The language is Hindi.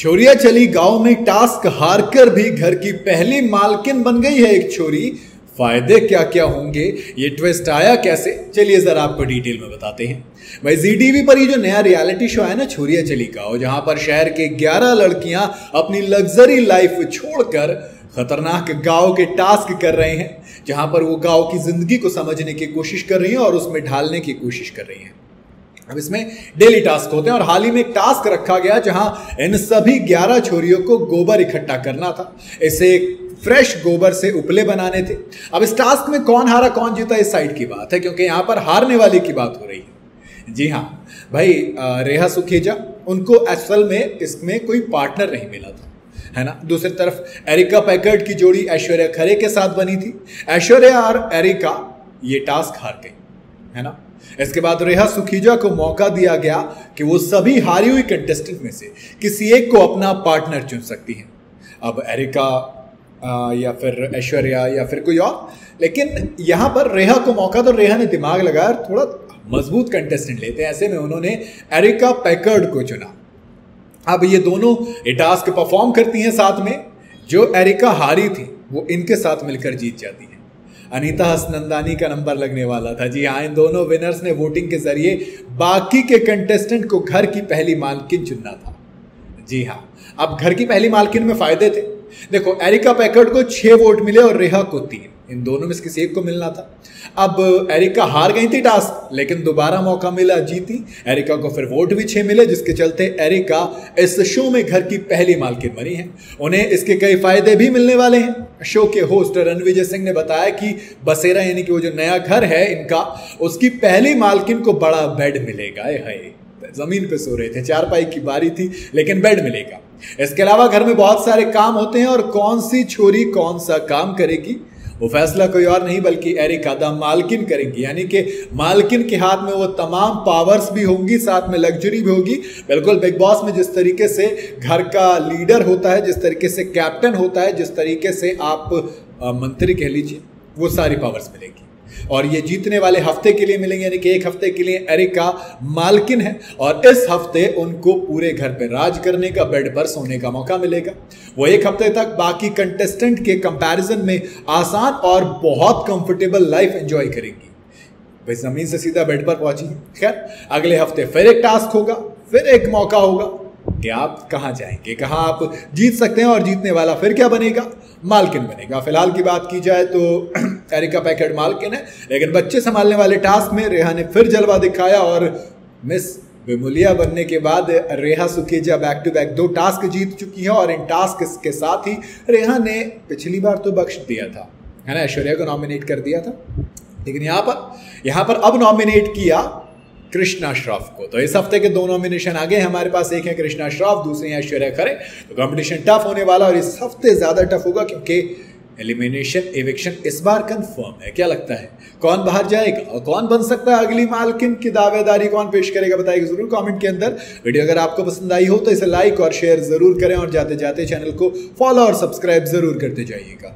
छोरिया चली गांव में टास्क हारकर भी घर की पहली मालकिन बन गई है एक छोरी। फायदे क्या क्या होंगे, ये ट्विस्ट आया कैसे, चलिए जरा आपको डिटेल में बताते हैं। भाई जी टीवी पर ये जो नया रियलिटी शो है ना, छोरिया चली गांव, जहां पर शहर के 11 लड़कियां अपनी लग्जरी लाइफ छोड़कर खतरनाक गांव के टास्क कर रहे हैं, जहां पर वो गांव की जिंदगी को समझने की कोशिश कर रही हैं और उसमें ढालने की कोशिश कर रही हैं। अब इसमें डेली टास्क होते हैं और हाल ही में एक टास्क रखा गया जहां इन सभी 11 छोरियों को गोबर इकट्ठा करना था। इसे फ्रेश गोबर से उपले बनाने थे। अब इस टास्क में कौन हारा कौन जीता इस साइड की बात है, क्योंकि यहां पर हारने वाले की बात हो रही है। जी हाँ भाई, रेहा सुखेजा, उनको असल में इसमें कोई पार्टनर नहीं मिला था, है ना। दूसरी तरफ एरिका पैकर्ड की जोड़ी ऐश्वर्या खरे के साथ बनी थी। ऐश्वर्या और एरिका ये टास्क हार गई, है ना। इसके बाद रेहा सुखीजा को मौका दिया गया कि वो सभी हारी हुई कंटेस्टेंट में से किसी एक को अपना पार्टनर चुन सकती हैं। अब एरिका या फिर ऐश्वर्या या फिर कोई और, लेकिन यहां पर रेहा को मौका, तो रेहा ने दिमाग लगाया, थोड़ा मजबूत कंटेस्टेंट लेते हैं। ऐसे में उन्होंने एरिका पैकर्ड को चुना। अब ये दोनों ये टास्क परफॉर्म करती हैं साथ में। जो एरिका हारी थी वो इनके साथ मिलकर जीत जाती है। अनीता हसनंदानी का नंबर लगने वाला था। जी हाँ, इन दोनों विनर्स ने वोटिंग के जरिए बाकी के कंटेस्टेंट को घर की पहली मालकिन चुनना था। जी हाँ, अब घर की पहली मालकिन में फायदे थे। देखो, एरिका पैकर्ड को 6 वोट मिले और रेहा को 3, इन दोनों में से किसी एक को मिलना था। अब एरिका हार गई थी टास्क, लेकिन दोबारा मौका मिला, जीती। एरिका को फिर वोट भी 6 मिले, जिसके चलते एरिका इस शो में घर की पहली मालकिन बनी है। उन्हें इसके कई फायदे भी मिलने वाले हैं। शो के होस्ट रणविजय सिंह ने बताया कि बसेरा यानी कि वो जो नया घर है इनका, उसकी पहली मालकिन को बड़ा बेड मिलेगा। है जमीन पे सो रहे थे, चारपाई की बारी थी, लेकिन बेड मिलेगा। इसके अलावा घर में बहुत सारे काम होते हैं और कौन सी छोरी कौन सा काम करेगी वो फैसला कोई और नहीं बल्कि एरिका द मालकिन करेंगी। यानी कि मालकिन के हाथ में वो तमाम पावर्स भी होंगी, साथ में लग्जरी भी होगी। बिल्कुल बिग बॉस में जिस तरीके से घर का लीडर होता है, जिस तरीके से कैप्टन होता है, जिस तरीके से आप मंत्री कह लीजिए, वो सारी पावर्स मिलेगी। और ये जीतने वाले हफ्ते के लिए मिलेंगे, यानी कि एक हफ्ते के लिए एरिका मालकिन है और इस हफ्ते उनको पूरे घर पे राज करने का, बेड पर सोने का मौका मिलेगा। वो एक हफ्ते तक बाकी कंटेस्टेंट के कंपैरिजन में आसान और बहुत कंफर्टेबल लाइफ एंजॉय करेंगी। भाई जमीन से सीधा बेड पर पहुंची। खैर, अगले हफ्ते फिर एक टास्क होगा, फिर एक मौका होगा कि आप कहां जाएंगे, कहां आप जीत सकते हैं और जीतने वाला फिर क्या बनेगा, मालकिन बनेगा। फिलहाल की बात की जाए तो एरिका पैकर्ड मालकिन है, लेकिन बच्चे संभालने वाले टास्क में रेहा ने फिर जलवा दिखाया और मिस विमुलिया बनने के बाद Reha Sukheja back to back 2 task जीत चुकी है। और इन टास्क के साथ ही रेहा ने पिछली बार तो बख्श दिया था, है ना, ऐश्वर्या को नॉमिनेट कर दिया था, लेकिन यहां पर अब नॉमिनेट किया कृष्णा श्रॉफ को। तो इस हफ्ते के 2 नॉमिनेशन आ गए हमारे पास, एक है कृष्णा श्रॉफ, दूसरी है ऐश्वर्या खरे। तो कंपटीशन टफ होने वाला और इस हफ्ते ज्यादा टफ होगा क्योंकि एलिमिनेशन एविक्शन इस बार कंफर्म है। क्या लगता है कौन बाहर जाएगा और कौन बन सकता है अगली मालकिन की दावेदारी कौन पेश करेगा, बताइएगा जरूर कमेंट के अंदर। वीडियो अगर आपको पसंद आई हो तो इसे लाइक और शेयर जरूर करें और जाते जाते चैनल को फॉलो और सब्सक्राइब जरूर करते जाइएगा।